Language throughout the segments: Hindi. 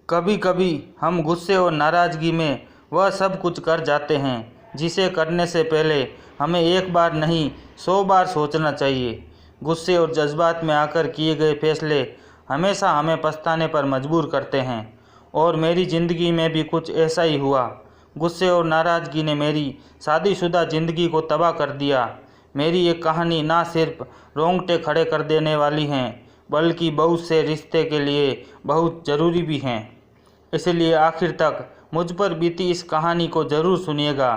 कभी कभी हम गुस्से और नाराज़गी में वह सब कुछ कर जाते हैं जिसे करने से पहले हमें एक बार नहीं 100 बार सोचना चाहिए। गुस्से और जज्बात में आकर किए गए फैसले हमेशा हमें पछताने पर मजबूर करते हैं और मेरी ज़िंदगी में भी कुछ ऐसा ही हुआ। गुस्से और नाराज़गी ने मेरी शादीशुदा ज़िंदगी को तबाह कर दिया। मेरी एक कहानी ना सिर्फ रोंगटे खड़े कर देने वाली हैं बल्कि बहुत से रिश्ते के लिए बहुत ज़रूरी भी हैं। इसलिए आखिर तक मुझ पर बीती इस कहानी को ज़रूर सुनिएगा।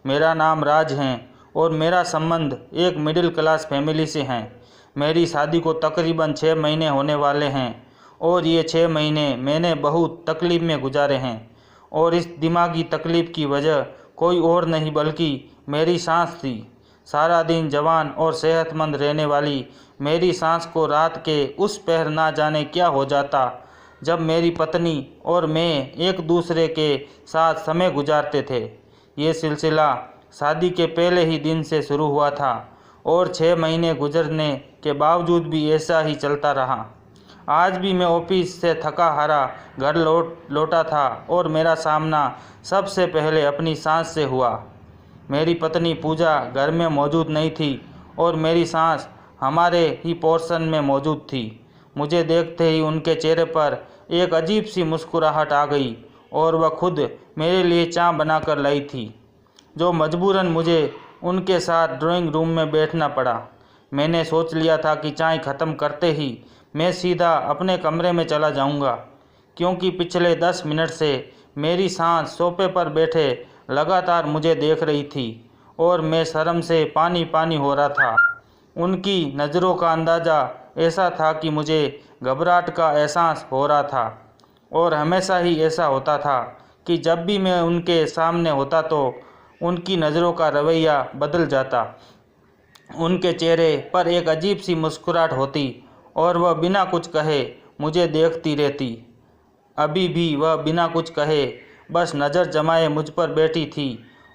मेरा नाम राज है और मेरा संबंध एक मिडिल क्लास फैमिली से है। मेरी शादी को तकरीबन 6 महीने होने वाले हैं और ये 6 महीने मैंने बहुत तकलीफ़ में गुजारे हैं। और इस दिमागी तकलीफ़ की वजह कोई और नहीं बल्कि मेरी सांस थी। सारा दिन जवान और सेहतमंद रहने वाली मेरी सांस को रात के उस पहर ना जाने क्या हो जाता जब मेरी पत्नी और मैं एक दूसरे के साथ समय गुजारते थे। ये सिलसिला शादी के पहले ही दिन से शुरू हुआ था और 6 महीने गुजरने के बावजूद भी ऐसा ही चलता रहा। आज भी मैं ऑफिस से थका हारा घर लौटा था और मेरा सामना सबसे पहले अपनी सांस से हुआ। मेरी पत्नी पूजा घर में मौजूद नहीं थी और मेरी सांस हमारे ही पोर्शन में मौजूद थी। मुझे देखते ही उनके चेहरे पर एक अजीब सी मुस्कुराहट आ गई और वह खुद मेरे लिए चाय बनाकर लाई थी, जो मजबूरन मुझे उनके साथ ड्राइंग रूम में बैठना पड़ा। मैंने सोच लिया था कि चाय ख़त्म करते ही मैं सीधा अपने कमरे में चला जाऊंगा, क्योंकि पिछले 10 मिनट से मेरी सांस सोफे पर बैठे लगातार मुझे देख रही थी और मैं शर्म से पानी पानी हो रहा था। उनकी नज़रों का अंदाज़ा ऐसा था कि मुझे घबराहट का एहसास हो रहा था और हमेशा ही ऐसा होता था कि जब भी मैं उनके सामने होता तो उनकी नज़रों का रवैया बदल जाता। उनके चेहरे पर एक अजीब सी मुस्कुराहट होती और वह बिना कुछ कहे मुझे देखती रहती। अभी भी वह बिना कुछ कहे बस नज़र जमाए मुझ पर बैठी थी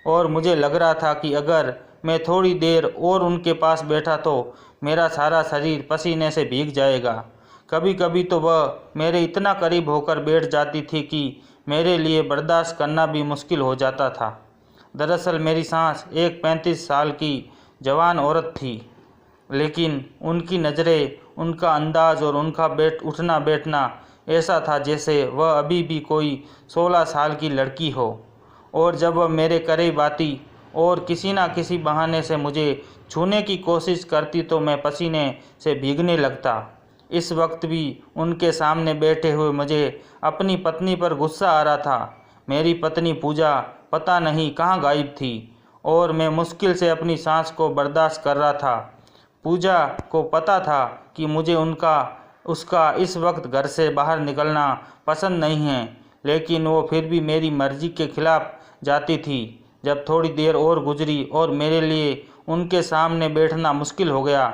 और मुझे लग रहा था कि अगर मैं थोड़ी देर और उनके पास बैठा तो मेरा सारा शरीर पसीने से भीग जाएगा। कभी कभी तो वह मेरे इतना करीब होकर बैठ जाती थी कि मेरे लिए बर्दाश्त करना भी मुश्किल हो जाता था। दरअसल मेरी सांस एक 35 साल की जवान औरत थी, लेकिन उनकी नज़रें, उनका अंदाज़ और उनका उठना बैठना ऐसा था जैसे वह अभी भी कोई 16 साल की लड़की हो। और जब वह मेरे करीब आती और किसी न किसी बहाने से मुझे छूने की कोशिश करती तो मैं पसीने से भीगने लगता। इस वक्त भी उनके सामने बैठे हुए मुझे अपनी पत्नी पर गुस्सा आ रहा था। मेरी पत्नी पूजा पता नहीं कहाँ गायब थी और मैं मुश्किल से अपनी सांस को बर्दाश्त कर रहा था। पूजा को पता था कि मुझे उसका इस वक्त घर से बाहर निकलना पसंद नहीं है, लेकिन वो फिर भी मेरी मर्ज़ी के खिलाफ जाती थी। जब थोड़ी देर और गुजरी और मेरे लिए उनके सामने बैठना मुश्किल हो गया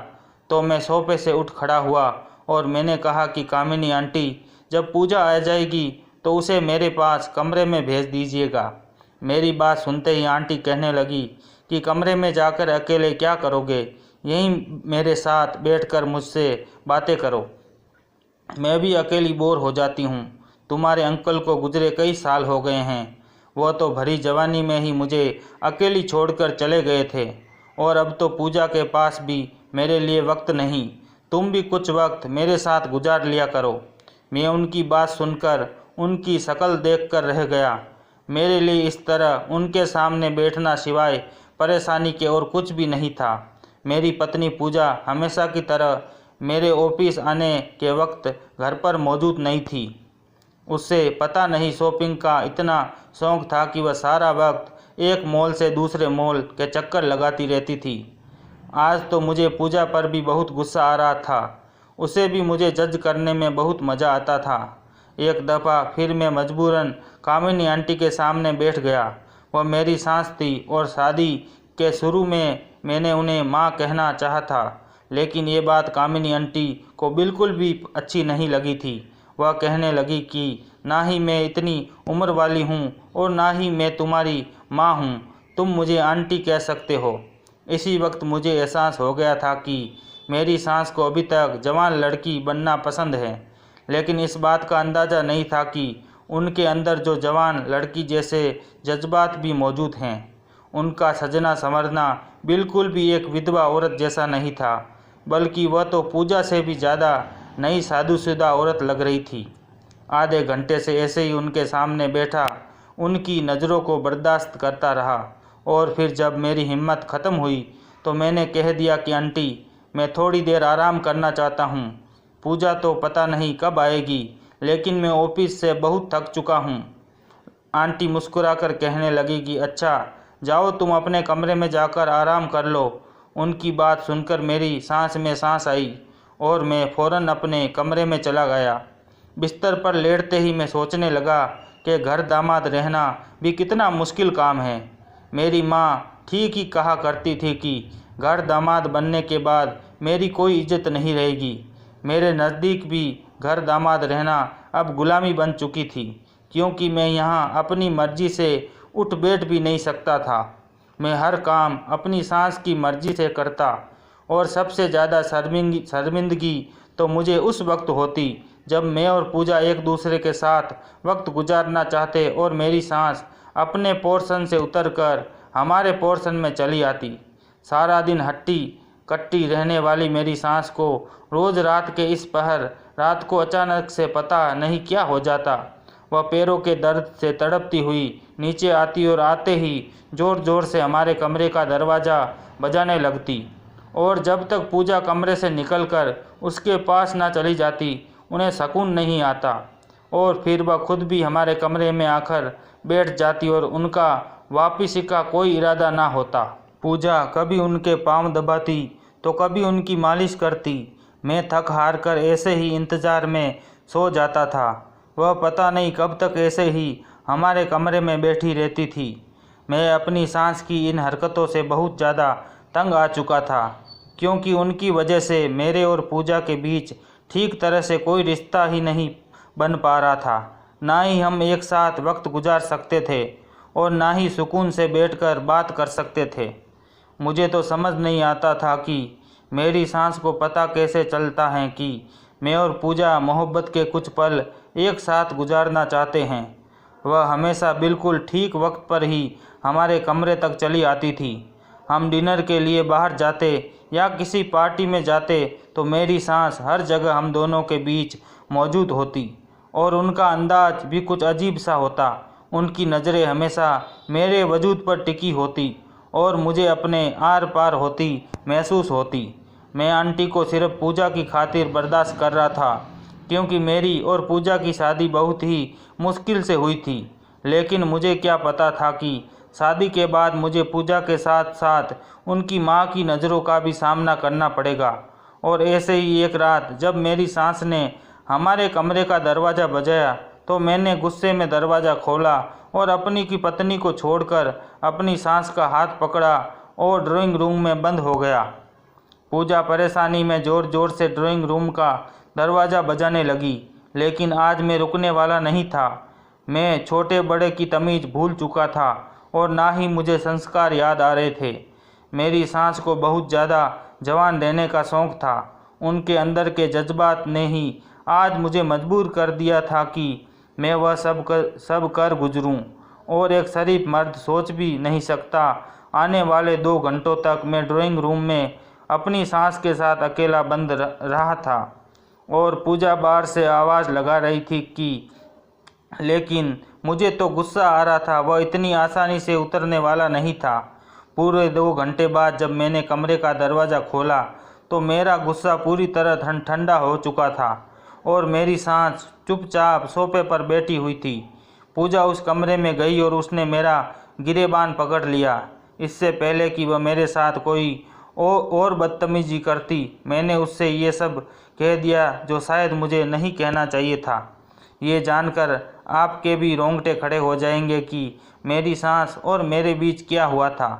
तो मैं सोफे से उठ खड़ा हुआ और मैंने कहा कि कामिनी आंटी, जब पूजा आ जाएगी तो उसे मेरे पास कमरे में भेज दीजिएगा। मेरी बात सुनते ही आंटी कहने लगी कि कमरे में जाकर अकेले क्या करोगे, यहीं मेरे साथ बैठकर मुझसे बातें करो। मैं भी अकेली बोर हो जाती हूँ। तुम्हारे अंकल को गुजरे कई साल हो गए हैं, वह तो भरी जवानी में ही मुझे अकेली छोड़कर चले गए थे और अब तो पूजा के पास भी मेरे लिए वक्त नहीं। तुम भी कुछ वक्त मेरे साथ गुजार लिया करो। मैं उनकी बात सुनकर उनकी शक्ल देखकर रह गया। मेरे लिए इस तरह उनके सामने बैठना सिवाय परेशानी के और कुछ भी नहीं था। मेरी पत्नी पूजा हमेशा की तरह मेरे ऑफिस आने के वक्त घर पर मौजूद नहीं थी। उससे पता नहीं शॉपिंग का इतना शौक़ था कि वह सारा वक्त एक मॉल से दूसरे मॉल के चक्कर लगाती रहती थी। आज तो मुझे पूजा पर भी बहुत गुस्सा आ रहा था। उसे भी मुझे जज करने में बहुत मज़ा आता था। एक दफ़ा फिर मैं मजबूरन कामिनी आंटी के सामने बैठ गया। वह मेरी सांस थी और शादी के शुरू में मैंने उन्हें माँ कहना चाहा था, लेकिन ये बात कामिनी आंटी को बिल्कुल भी अच्छी नहीं लगी थी। वह कहने लगी कि ना ही मैं इतनी उम्र वाली हूँ और ना ही मैं तुम्हारी माँ हूँ, तुम मुझे आंटी कह सकते हो। इसी वक्त मुझे एहसास हो गया था कि मेरी सांस को अभी तक जवान लड़की बनना पसंद है, लेकिन इस बात का अंदाज़ा नहीं था कि उनके अंदर जो जवान लड़की जैसे जज्बात भी मौजूद हैं। उनका सजना संवरना बिल्कुल भी एक विधवा औरत जैसा नहीं था, बल्कि वह तो पूजा से भी ज़्यादा नई शादीशुदा औरत लग रही थी। आधे घंटे से ऐसे ही उनके सामने बैठा उनकी नज़रों को बर्दाश्त करता रहा, और फिर जब मेरी हिम्मत ख़त्म हुई तो मैंने कह दिया कि आंटी, मैं थोड़ी देर आराम करना चाहता हूँ। पूजा तो पता नहीं कब आएगी, लेकिन मैं ऑफिस से बहुत थक चुका हूँ। आंटी मुस्कुराकर कहने लगी कि अच्छा, जाओ तुम अपने कमरे में जाकर आराम कर लो। उनकी बात सुनकर मेरी सांस में सांस आई और मैं फ़ौरन अपने कमरे में चला गया। बिस्तर पर लेटते ही मैं सोचने लगा कि घर दामाद रहना भी कितना मुश्किल काम है। मेरी माँ ठीक ही कहा करती थी कि घर दामाद बनने के बाद मेरी कोई इज्जत नहीं रहेगी। मेरे नज़दीक भी घर दामाद रहना अब गुलामी बन चुकी थी, क्योंकि मैं यहाँ अपनी मर्जी से उठ बैठ भी नहीं सकता था। मैं हर काम अपनी सास की मर्जी से करता, और सबसे ज़्यादा शर्मिंदगी तो मुझे उस वक्त होती जब मैं और पूजा एक दूसरे के साथ वक्त गुजारना चाहते और मेरी सास अपने पोर्शन से उतरकर हमारे पोर्शन में चली आती। सारा दिन हट्टी कट्टी रहने वाली मेरी सास को रोज़ रात के इस पहर रात को अचानक से पता नहीं क्या हो जाता। वह पैरों के दर्द से तड़पती हुई नीचे आती और आते ही ज़ोर ज़ोर से हमारे कमरे का दरवाज़ा बजाने लगती, और जब तक पूजा कमरे से निकलकर उसके पास ना चली जाती उन्हें सुकून नहीं आता, और फिर वह खुद भी हमारे कमरे में आकर बैठ जाती और उनका वापसी का कोई इरादा ना होता। पूजा कभी उनके पांव दबाती तो कभी उनकी मालिश करती। मैं थक हार कर ऐसे ही इंतज़ार में सो जाता था। वह पता नहीं कब तक ऐसे ही हमारे कमरे में बैठी रहती थी। मैं अपनी सास की इन हरकतों से बहुत ज़्यादा तंग आ चुका था, क्योंकि उनकी वजह से मेरे और पूजा के बीच ठीक तरह से कोई रिश्ता ही नहीं बन पा रहा था। ना ही हम एक साथ वक्त गुजार सकते थे और ना ही सुकून से बैठकर बात कर सकते थे। मुझे तो समझ नहीं आता था कि मेरी सास को पता कैसे चलता है कि मैं और पूजा मोहब्बत के कुछ पल एक साथ गुजारना चाहते हैं। वह हमेशा बिल्कुल ठीक वक्त पर ही हमारे कमरे तक चली आती थी। हम डिनर के लिए बाहर जाते या किसी पार्टी में जाते तो मेरी सास हर जगह हम दोनों के बीच मौजूद होती, और उनका अंदाज भी कुछ अजीब सा होता। उनकी नज़रें हमेशा मेरे वजूद पर टिकी होती और मुझे अपने आर पार होती महसूस होती। मैं आंटी को सिर्फ पूजा की खातिर बर्दाश्त कर रहा था, क्योंकि मेरी और पूजा की शादी बहुत ही मुश्किल से हुई थी। लेकिन मुझे क्या पता था कि शादी के बाद मुझे पूजा के साथ साथ उनकी माँ की नज़रों का भी सामना करना पड़ेगा। और ऐसे ही एक रात जब मेरी सास ने हमारे कमरे का दरवाज़ा बजाया तो मैंने गुस्से में दरवाज़ा खोला और अपनी की पत्नी को छोड़कर अपनी सास का हाथ पकड़ा और ड्राइंग रूम में बंद हो गया। पूजा परेशानी में ज़ोर ज़ोर से ड्राइंग रूम का दरवाज़ा बजाने लगी, लेकिन आज मैं रुकने वाला नहीं था। मैं छोटे बड़े की तमीज़ भूल चुका था और ना ही मुझे संस्कार याद आ रहे थे। मेरी सास को बहुत ज़्यादा जवान रहने का शौक़ था। उनके अंदर के जज्बात ने ही आज मुझे मजबूर कर दिया था कि मैं वह सब कर गुजरूं, और एक शरीफ मर्द सोच भी नहीं सकता आने वाले 2 घंटों तक मैं ड्राइंग रूम में अपनी सास के साथ अकेला बंद रहा था। और पूजा बाहर से आवाज़ लगा रही थी कि लेकिन मुझे तो गुस्सा आ रहा था। वह इतनी आसानी से उतरने वाला नहीं था। पूरे 2 घंटे बाद जब मैंने कमरे का दरवाज़ा खोला तो मेरा गुस्सा पूरी तरह ठंडा हो चुका था और मेरी सास चुपचाप सोफे पर बैठी हुई थी। पूजा उस कमरे में गई और उसने मेरा गिरेबान पकड़ लिया। इससे पहले कि वह मेरे साथ कोई और बदतमीजी करती, मैंने उससे ये सब कह दिया जो शायद मुझे नहीं कहना चाहिए था। ये जानकर आपके भी रोंगटे खड़े हो जाएंगे कि मेरी सास और मेरे बीच क्या हुआ था।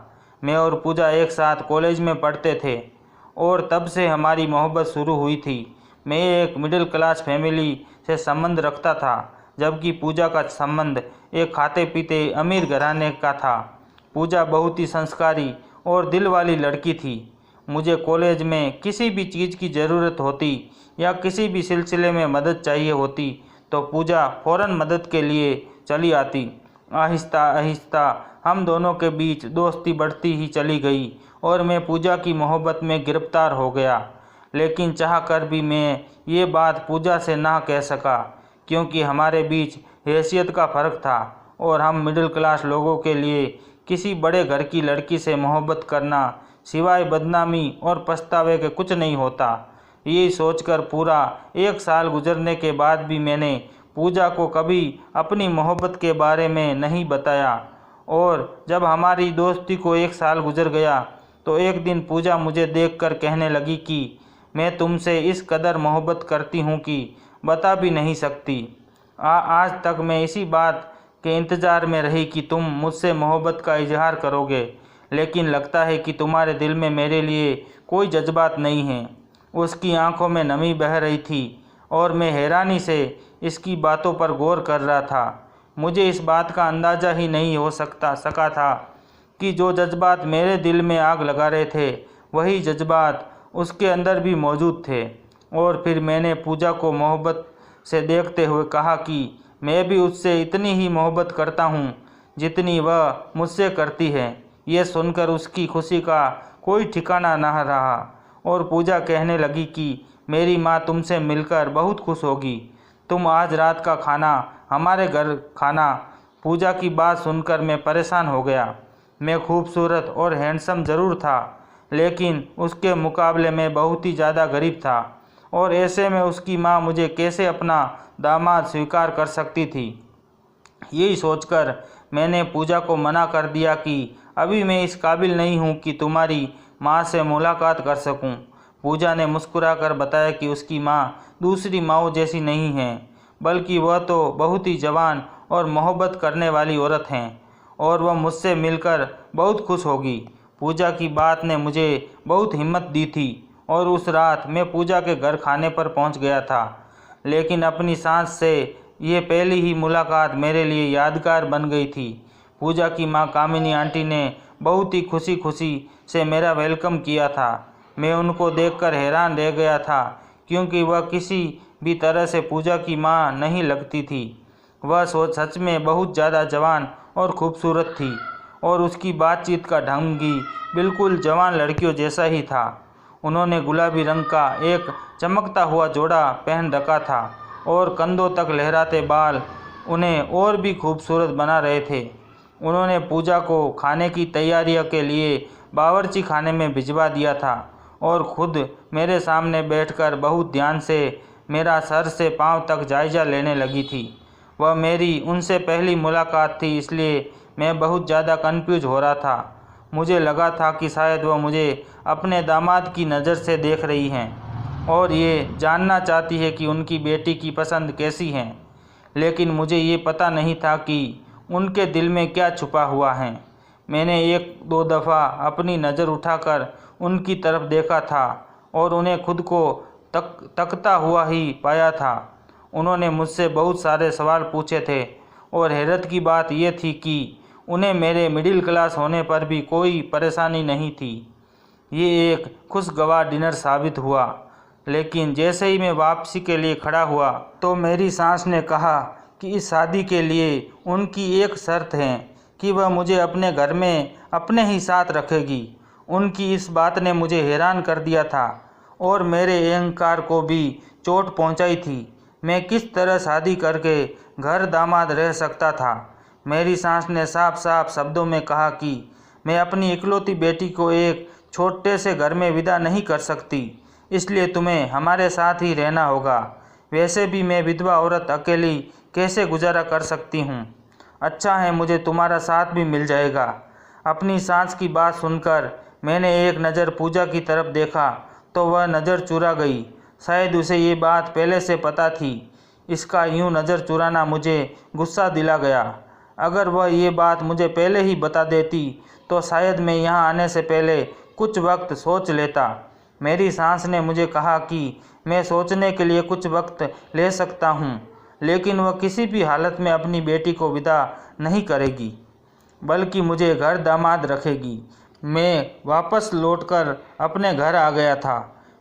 मैं और पूजा एक साथ कॉलेज में पढ़ते थे और तब से हमारी मोहब्बत शुरू हुई थी। मैं एक मिडिल क्लास फैमिली से संबंध रखता था, जबकि पूजा का संबंध एक खाते पीते अमीर घराने का था। पूजा बहुत ही संस्कारी और दिल वाली लड़की थी। मुझे कॉलेज में किसी भी चीज़ की ज़रूरत होती या किसी भी सिलसिले में मदद चाहिए होती तो पूजा फौरन मदद के लिए चली आती। आहिस्ता आहिस्ता हम दोनों के बीच दोस्ती बढ़ती ही चली गई और मैं पूजा की मोहब्बत में गिरफ्तार हो गया। लेकिन चाह कर भी मैं ये बात पूजा से ना कह सका, क्योंकि हमारे बीच हैसियत का फ़र्क था और हम मिडिल क्लास लोगों के लिए किसी बड़े घर की लड़की से मोहब्बत करना सिवाय बदनामी और पछतावे के कुछ नहीं होता। यही सोचकर पूरा 1 साल गुजरने के बाद भी मैंने पूजा को कभी अपनी मोहब्बत के बारे में नहीं बताया। और जब हमारी दोस्ती को 1 साल गुजर गया तो एक दिन पूजा मुझे देखकर कहने लगी कि मैं तुमसे इस कदर मोहब्बत करती हूँ कि बता भी नहीं सकती। आज तक मैं इसी बात के इंतज़ार में रही कि तुम मुझसे मोहब्बत का इजहार करोगे, लेकिन लगता है कि तुम्हारे दिल में मेरे लिए कोई जज्बात नहीं है। उसकी आंखों में नमी बह रही थी और मैं हैरानी से इसकी बातों पर गौर कर रहा था। मुझे इस बात का अंदाज़ा ही नहीं हो सका था कि जो जज्बात मेरे दिल में आग लगा रहे थे वही जज्बात उसके अंदर भी मौजूद थे। और फिर मैंने पूजा को मोहब्बत से देखते हुए कहा कि मैं भी उससे इतनी ही मोहब्बत करता हूँ जितनी वह मुझसे करती है। ये सुनकर उसकी खुशी का कोई ठिकाना न रहा और पूजा कहने लगी कि मेरी माँ तुमसे मिलकर बहुत खुश होगी। तुम आज रात का खाना हमारे घर खाना। पूजा की बात सुनकर मैं परेशान हो गया। मैं खूबसूरत और हैंडसम ज़रूर था, लेकिन उसके मुकाबले में बहुत ही ज़्यादा गरीब था और ऐसे में उसकी माँ मुझे कैसे अपना दामाद स्वीकार कर सकती थी। यही सोचकर मैंने पूजा को मना कर दिया कि अभी मैं इस काबिल नहीं हूँ कि तुम्हारी माँ से मुलाकात कर सकूँ। पूजा ने मुस्कुराकर बताया कि उसकी माँ दूसरी माँओं जैसी नहीं है, बल्कि वह तो बहुत ही जवान और मोहब्बत करने वाली औरत हैं और वह मुझसे मिलकर बहुत खुश होगी। पूजा की बात ने मुझे बहुत हिम्मत दी थी और उस रात मैं पूजा के घर खाने पर पहुंच गया था। लेकिन अपनी सांस से ये पहली ही मुलाकात मेरे लिए यादगार बन गई थी। पूजा की माँ कामिनी आंटी ने बहुत ही खुशी खुशी से मेरा वेलकम किया था। मैं उनको देखकर हैरान रह गया था, क्योंकि वह किसी भी तरह से पूजा की माँ नहीं लगती थी। वह सच में बहुत ज़्यादा जवान और खूबसूरत थी और उसकी बातचीत का ढंग भी बिल्कुल जवान लड़कियों जैसा ही था। उन्होंने गुलाबी रंग का एक चमकता हुआ जोड़ा पहन रखा था और कंधों तक लहराते बाल उन्हें और भी खूबसूरत बना रहे थे। उन्होंने पूजा को खाने की तैयारियों के लिए बावर्ची खाने में भिजवा दिया था और खुद मेरे सामने बैठकर बहुत ध्यान से मेरा सर से पांव तक जायज़ा लेने लगी थी। वह मेरी उनसे पहली मुलाकात थी, इसलिए मैं बहुत ज़्यादा कंफ्यूज हो रहा था। मुझे लगा था कि शायद वह मुझे अपने दामाद की नज़र से देख रही हैं और ये जानना चाहती है कि उनकी बेटी की पसंद कैसी है, लेकिन मुझे ये पता नहीं था कि उनके दिल में क्या छुपा हुआ है। मैंने 1-2 दफ़ा अपनी नज़र उठाकर उनकी तरफ देखा था और उन्हें खुद को तकता हुआ ही पाया था। उन्होंने मुझसे बहुत सारे सवाल पूछे थे और हैरत की बात यह थी कि उन्हें मेरे मिडिल क्लास होने पर भी कोई परेशानी नहीं थी। ये एक खुशगवार डिनर साबित हुआ, लेकिन जैसे ही मैं वापसी के लिए खड़ा हुआ तो मेरी सांस ने कहा कि इस शादी के लिए उनकी एक शर्त है कि वह मुझे अपने घर में अपने ही साथ रखेगी। उनकी इस बात ने मुझे हैरान कर दिया था और मेरे अहंकार को भी चोट पहुंचाई थी। मैं किस तरह शादी करके घर दामाद रह सकता था। मेरी सांस ने साफ साफ शब्दों में कहा कि मैं अपनी इकलौती बेटी को एक छोटे से घर में विदा नहीं कर सकती, इसलिए तुम्हें हमारे साथ ही रहना होगा। वैसे भी मैं विधवा औरत अकेली कैसे गुजारा कर सकती हूँ। अच्छा है, मुझे तुम्हारा साथ भी मिल जाएगा। अपनी सांस की बात सुनकर मैंने एक नज़र पूजा की तरफ देखा तो वह नज़र चुरा गई। शायद उसे ये बात पहले से पता थी। इसका यूँ नज़र चुराना मुझे गुस्सा दिला गया। अगर वह ये बात मुझे पहले ही बता देती तो शायद मैं यहाँ आने से पहले कुछ वक्त सोच लेता। मेरी सांस ने मुझे कहा कि मैं सोचने के लिए कुछ वक्त ले सकता हूँ, लेकिन वह किसी भी हालत में अपनी बेटी को विदा नहीं करेगी, बल्कि मुझे घर दामाद रखेगी। मैं वापस लौटकर अपने घर आ गया था।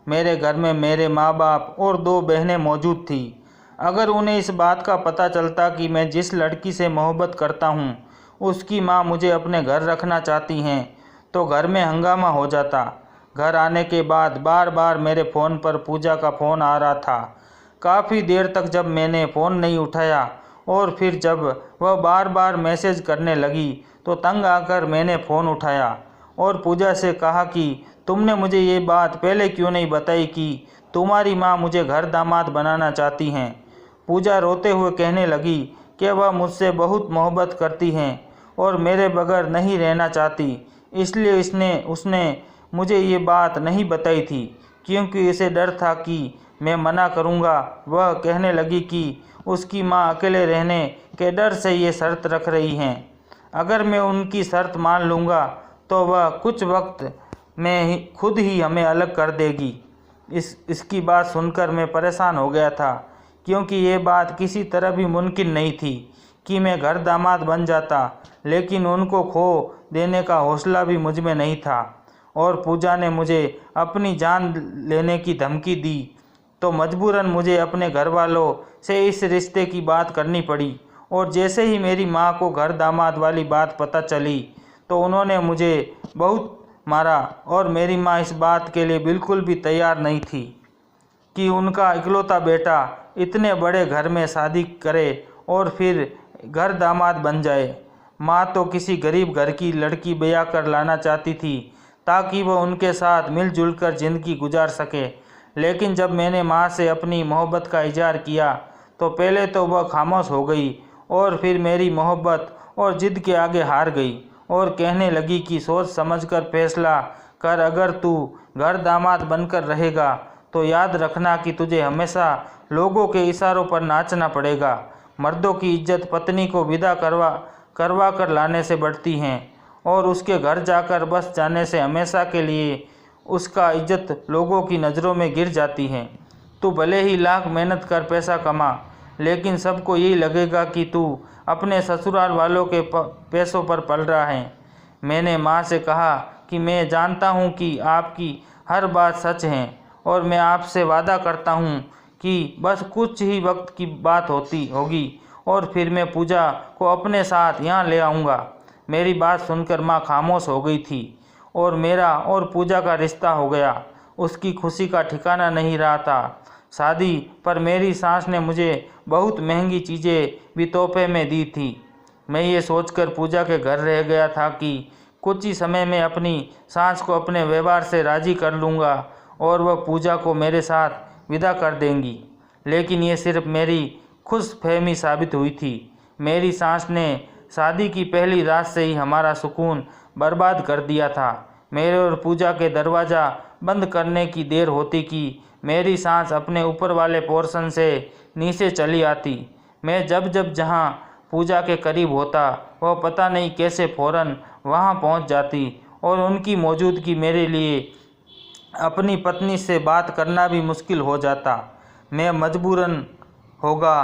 मेरे घर में मेरे माँ बाप और 2 बहनें मौजूद थी। अगर उन्हें इस बात का पता चलता कि मैं जिस लड़की से मोहब्बत करता हूँ उसकी माँ मुझे अपने घर रखना चाहती हैं तो घर में हंगामा हो जाता। घर आने के बाद बार बार मेरे फ़ोन पर पूजा का फ़ोन आ रहा था। काफ़ी देर तक जब मैंने फ़ोन नहीं उठाया और फिर जब वह बार बार मैसेज करने लगी तो तंग आकर मैंने फ़ोन उठाया और पूजा से कहा कि तुमने मुझे ये बात पहले क्यों नहीं बताई कि तुम्हारी माँ मुझे घर दामाद बनाना चाहती हैं। पूजा रोते हुए कहने लगी कि वह मुझसे बहुत मोहब्बत करती हैं और मेरे बगैर नहीं रहना चाहती, इसलिए उसने मुझे ये बात नहीं बताई थी क्योंकि इसे डर था कि मैं मना करूँगा। वह कहने लगी कि उसकी माँ अकेले रहने के डर से ये शर्त रख रही हैं। अगर मैं उनकी शर्त मान लूँगा तो वह कुछ वक्त में खुद ही हमें अलग कर देगी। इसकी बात सुनकर मैं परेशान हो गया था क्योंकि ये बात किसी तरह भी मुमकिन नहीं थी कि मैं घर दामाद बन जाता, लेकिन उनको खो देने का हौसला भी मुझ में नहीं था और पूजा ने मुझे अपनी जान लेने की धमकी दी तो मजबूरन मुझे अपने घर वालों से इस रिश्ते की बात करनी पड़ी। और जैसे ही मेरी माँ को घर दामाद वाली बात पता चली तो उन्होंने मुझे बहुत मारा और मेरी माँ इस बात के लिए बिल्कुल भी तैयार नहीं थी कि उनका इकलौता बेटा इतने बड़े घर में शादी करे और फिर घर दामाद बन जाए। माँ तो किसी गरीब घर की लड़की ब्याह कर लाना चाहती थी ताकि वह उनके साथ मिलजुल कर ज़िंदगी गुजार सके, लेकिन जब मैंने माँ से अपनी मोहब्बत का इजहार किया तो पहले तो वह खामोश हो गई और फिर मेरी मोहब्बत और ज़िद के आगे हार गई और कहने लगी कि सोच समझकर फैसला कर, अगर तू घर दामाद बनकर रहेगा तो याद रखना कि तुझे हमेशा लोगों के इशारों पर नाचना पड़ेगा। मर्दों की इज्जत पत्नी को विदा करवा कर लाने से बढ़ती हैं और उसके घर जाकर बस जाने से हमेशा के लिए उसका इज्जत लोगों की नज़रों में गिर जाती है। तू भले ही लाख मेहनत कर पैसा कमा, लेकिन सबको यही लगेगा कि तू अपने ससुराल वालों के पैसों पर पल रहा है। मैंने माँ से कहा कि मैं जानता हूँ कि आपकी हर बात सच है और मैं आपसे वादा करता हूँ कि बस कुछ ही वक्त की बात होगी और फिर मैं पूजा को अपने साथ यहाँ ले आऊँगा। मेरी बात सुनकर माँ खामोश हो गई थी और मेरा और पूजा का रिश्ता हो गया। उसकी खुशी का ठिकाना नहीं रहा था। शादी पर मेरी सास ने मुझे बहुत महंगी चीज़ें भी तोहफे में दी थी। मैं ये सोचकर पूजा के घर रह गया था कि कुछ ही समय में अपनी सास को अपने व्यवहार से राज़ी कर लूँगा और वह पूजा को मेरे साथ विदा कर देंगी, लेकिन ये सिर्फ मेरी खुशफहमी साबित हुई थी। मेरी सास ने शादी की पहली रात से ही हमारा सुकून बर्बाद कर दिया था। मेरे और पूजा के दरवाज़ा बंद करने की देर होती कि मेरी सांस अपने ऊपर वाले पोर्शन से नीचे चली आती। मैं जब जहाँ पूजा के करीब होता वह पता नहीं कैसे फ़ौरन वहाँ पहुँच जाती और उनकी मौजूदगी मेरे लिए अपनी पत्नी से बात करना भी मुश्किल हो जाता। मैं मजबूरन होगा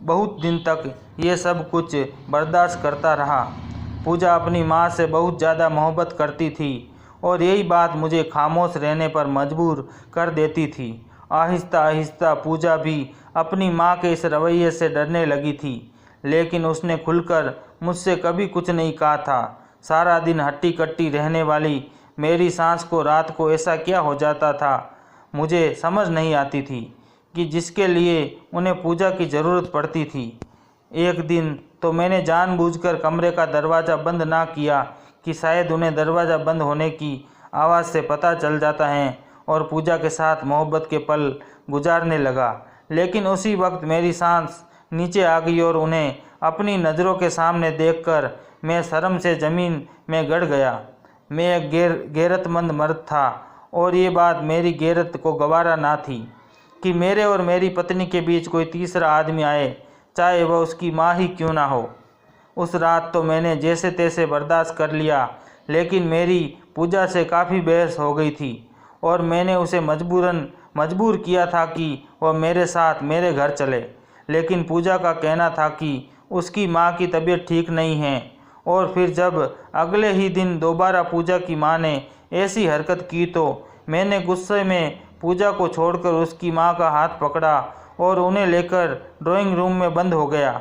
बहुत दिन तक ये सब कुछ बर्दाश्त करता रहा। पूजा अपनी माँ से बहुत ज़्यादा मोहब्बत करती थी और यही बात मुझे खामोश रहने पर मजबूर कर देती थी। आहिस्ता आहिस्ता पूजा भी अपनी माँ के इस रवैये से डरने लगी थी, लेकिन उसने खुलकर मुझसे कभी कुछ नहीं कहा था। सारा दिन हट्टी कट्टी रहने वाली मेरी सास को रात को ऐसा क्या हो जाता था मुझे समझ नहीं आती थी कि जिसके लिए उन्हें पूजा की ज़रूरत पड़ती थी। एक दिन तो मैंने जानबूझकर कमरे का दरवाज़ा बंद ना किया कि शायद उन्हें दरवाज़ा बंद होने की आवाज़ से पता चल जाता है और पूजा के साथ मोहब्बत के पल गुजारने लगा। लेकिन उसी वक्त मेरी सांस नीचे आ गई और उन्हें अपनी नज़रों के सामने देखकर मैं शर्म से ज़मीन में गड़ गया। मैं एक गैरतमंद मर्द था और ये बात मेरी गैरत को गवारा ना थी कि मेरे और मेरी पत्नी के बीच कोई तीसरा आदमी आए, चाहे वह उसकी माँ ही क्यों ना हो। उस रात तो मैंने जैसे तैसे बर्दाश्त कर लिया, लेकिन मेरी पूजा से काफ़ी बहस हो गई थी और मैंने उसे मजबूर किया था कि वह मेरे साथ मेरे घर चले। लेकिन पूजा का कहना था कि उसकी माँ की तबीयत ठीक नहीं है और फिर जब अगले ही दिन दोबारा पूजा की माँ ने ऐसी हरकत की तो मैंने गुस्से में पूजा को छोड़कर उसकी माँ का हाथ पकड़ा और उन्हें लेकर ड्राइंग रूम में बंद हो गया।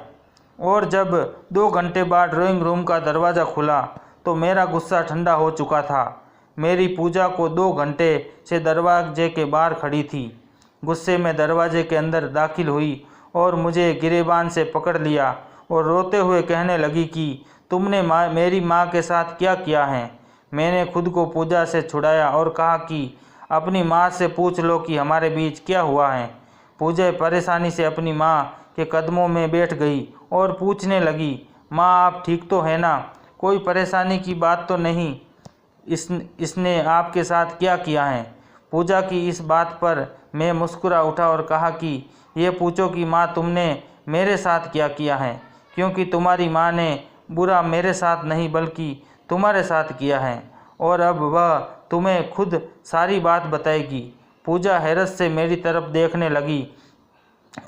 और जब 2 घंटे बाद ड्राइंग रूम का दरवाज़ा खुला तो मेरा गुस्सा ठंडा हो चुका था। मेरी पूजा को 2 घंटे से दरवाजे के बाहर खड़ी थी। गुस्से में दरवाजे के अंदर दाखिल हुई और मुझे गिरेबान से पकड़ लिया और रोते हुए कहने लगी कि तुमने मेरी माँ के साथ क्या किया है। मैंने खुद को पूजा से छुड़ाया और कहा कि अपनी माँ से पूछ लो कि हमारे बीच क्या हुआ है। पूजा परेशानी से अपनी माँ के कदमों में बैठ गई और पूछने लगी, माँ आप ठीक तो है ना? कोई परेशानी की बात तो नहीं? इसने आपके साथ क्या किया है? पूजा की इस बात पर मैं मुस्कुरा उठा और कहा कि ये पूछो कि माँ तुमने मेरे साथ क्या किया है, क्योंकि तुम्हारी माँ ने बुरा मेरे साथ नहीं बल्कि तुम्हारे साथ किया है और अब वह तुम्हें खुद सारी बात बताएगी। पूजा हैरत से मेरी तरफ देखने लगी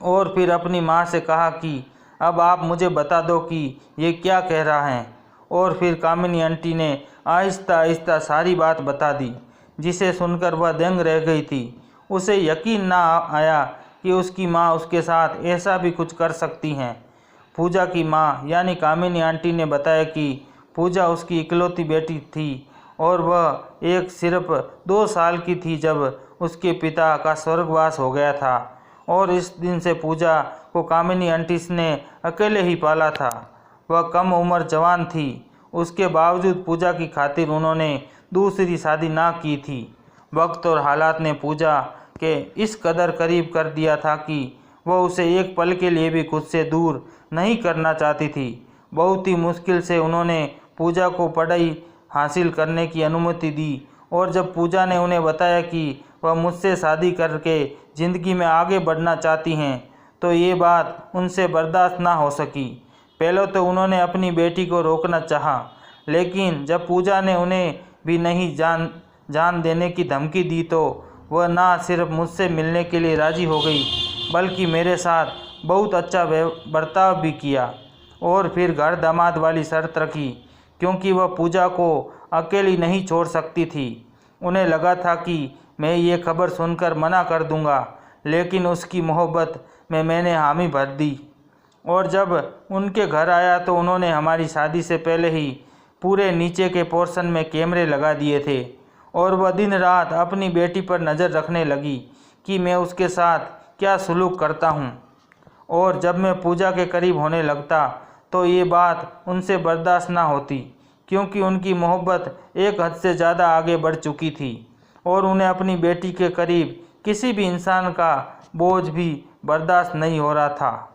और फिर अपनी माँ से कहा कि अब आप मुझे बता दो कि ये क्या कह रहा है। और फिर कामिनी आंटी ने आहिस्ता आहिस्ता सारी बात बता दी, जिसे सुनकर वह दंग रह गई थी। उसे यकीन ना आया कि उसकी माँ उसके साथ ऐसा भी कुछ कर सकती हैं। पूजा की माँ यानी कामिनी आंटी ने बताया कि पूजा उसकी इकलौती बेटी थी और वह सिर्फ 2 साल की थी जब उसके पिता का स्वर्गवास हो गया था और इस दिन से पूजा को कामिनी आंटी ने अकेले ही पाला था। वह कम उम्र जवान थी, उसके बावजूद पूजा की खातिर उन्होंने दूसरी शादी ना की थी। वक्त और हालात ने पूजा के इस कदर करीब कर दिया था कि वह उसे एक पल के लिए भी खुद से दूर नहीं करना चाहती थी। बहुत ही मुश्किल से उन्होंने पूजा को पढ़ाई हासिल करने की अनुमति दी और जब पूजा ने उन्हें बताया कि वह मुझसे शादी करके ज़िंदगी में आगे बढ़ना चाहती हैं तो ये बात उनसे बर्दाश्त ना हो सकी। पहले तो उन्होंने अपनी बेटी को रोकना चाहा, लेकिन जब पूजा ने उन्हें भी नहीं जान देने की धमकी दी तो वह ना सिर्फ मुझसे मिलने के लिए राज़ी हो गई बल्कि मेरे साथ बहुत अच्छा बर्ताव भी किया। और फिर घर दामाद वाली शर्त रखी, क्योंकि वह पूजा को अकेली नहीं छोड़ सकती थी। उन्हें लगा था कि मैं ये खबर सुनकर मना कर दूंगा, लेकिन उसकी मोहब्बत में मैंने हामी भर दी। और जब उनके घर आया तो उन्होंने हमारी शादी से पहले ही पूरे नीचे के पोर्शन में कैमरे लगा दिए थे और वह दिन रात अपनी बेटी पर नज़र रखने लगी कि मैं उसके साथ क्या सलूक करता हूँ। और जब मैं पूजा के करीब होने लगता तो ये बात उनसे बर्दाश्त ना होती, क्योंकि उनकी मोहब्बत एक हद से ज़्यादा आगे बढ़ चुकी थी और उन्हें अपनी बेटी के करीब किसी भी इंसान का बोझ भी बर्दाश्त नहीं हो रहा था।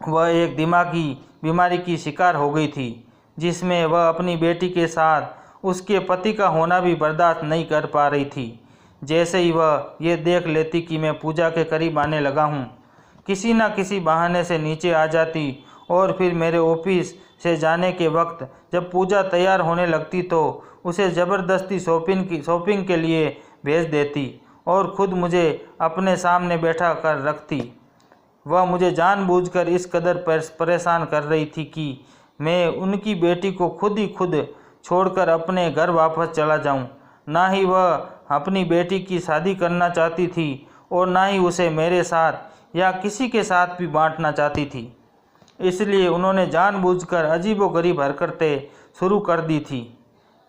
वह एक दिमागी बीमारी की शिकार हो गई थी, जिसमें वह अपनी बेटी के साथ उसके पति का होना भी बर्दाश्त नहीं कर पा रही थी। जैसे ही वह ये देख लेती कि मैं पूजा के करीब आने लगा हूँ, किसी न किसी बहाने से नीचे आ जाती और फिर मेरे ऑफिस से जाने के वक्त जब पूजा तैयार होने लगती तो उसे ज़बरदस्ती शॉपिंग के लिए भेज देती और खुद मुझे अपने सामने बैठा कर रखती। वह मुझे जानबूझकर इस कदर परेशान कर रही थी कि मैं उनकी बेटी को खुद छोड़कर अपने घर वापस चला जाऊं। ना ही वह अपनी बेटी की शादी करना चाहती थी और ना ही उसे मेरे साथ या किसी के साथ भी बांटना चाहती थी। इसलिए उन्होंने जानबूझकर अजीबोगरीब हरकतें शुरू कर दी थी।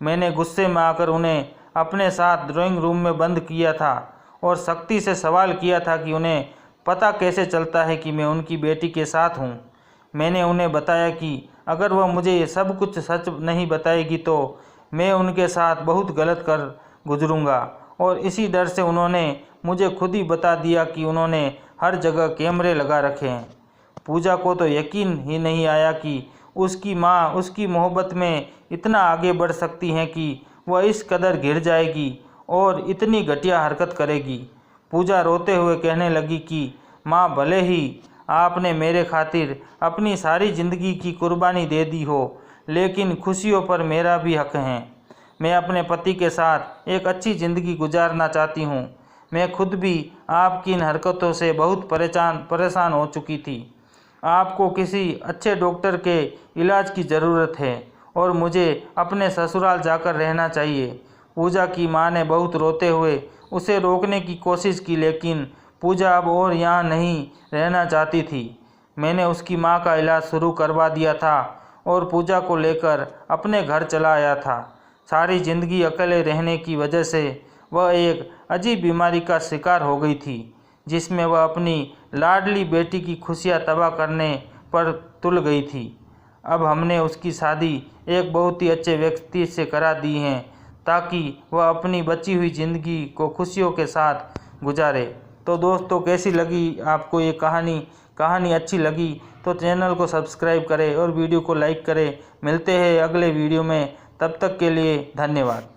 मैंने गुस्से में आकर उन्हें अपने साथ ड्राइंग रूम में बंद किया था और सख्ती से सवाल किया था कि उन्हें पता कैसे चलता है कि मैं उनकी बेटी के साथ हूँ। मैंने उन्हें बताया कि अगर वह मुझे ये सब कुछ सच नहीं बताएगी तो मैं उनके साथ बहुत गलत कर गुजरूँगा, और इसी डर से उन्होंने मुझे खुद ही बता दिया कि उन्होंने हर जगह कैमरे लगा रखे हैं। पूजा को तो यकीन ही नहीं आया कि उसकी माँ उसकी मोहब्बत में इतना आगे बढ़ सकती हैं कि वह इस कदर घिर जाएगी और इतनी घटिया हरकत करेगी। पूजा रोते हुए कहने लगी कि माँ, भले ही आपने मेरे खातिर अपनी सारी ज़िंदगी की कुर्बानी दे दी हो, लेकिन खुशियों पर मेरा भी हक है। मैं अपने पति के साथ एक अच्छी ज़िंदगी गुजारना चाहती हूँ। मैं खुद भी आपकी इन हरकतों से बहुत परेशान हो चुकी थी। आपको किसी अच्छे डॉक्टर के इलाज की ज़रूरत है और मुझे अपने ससुराल जाकर रहना चाहिए। पूजा की माँ ने बहुत रोते हुए उसे रोकने की कोशिश की, लेकिन पूजा अब और यहाँ नहीं रहना चाहती थी। मैंने उसकी माँ का इलाज शुरू करवा दिया था और पूजा को लेकर अपने घर चला आया था। सारी ज़िंदगी अकेले रहने की वजह से वह एक अजीब बीमारी का शिकार हो गई थी, जिसमें वह अपनी लाडली बेटी की खुशियाँ तबाह करने पर तुल गई थी। अब हमने उसकी शादी एक बहुत ही अच्छे व्यक्ति से करा दी है, ताकि वह अपनी बची हुई ज़िंदगी को खुशियों के साथ गुजारे। तो दोस्तों, कैसी लगी आपको ये कहानी अच्छी लगी तो चैनल को सब्सक्राइब करें और वीडियो को लाइक करें। मिलते हैं अगले वीडियो में, तब तक के लिए धन्यवाद।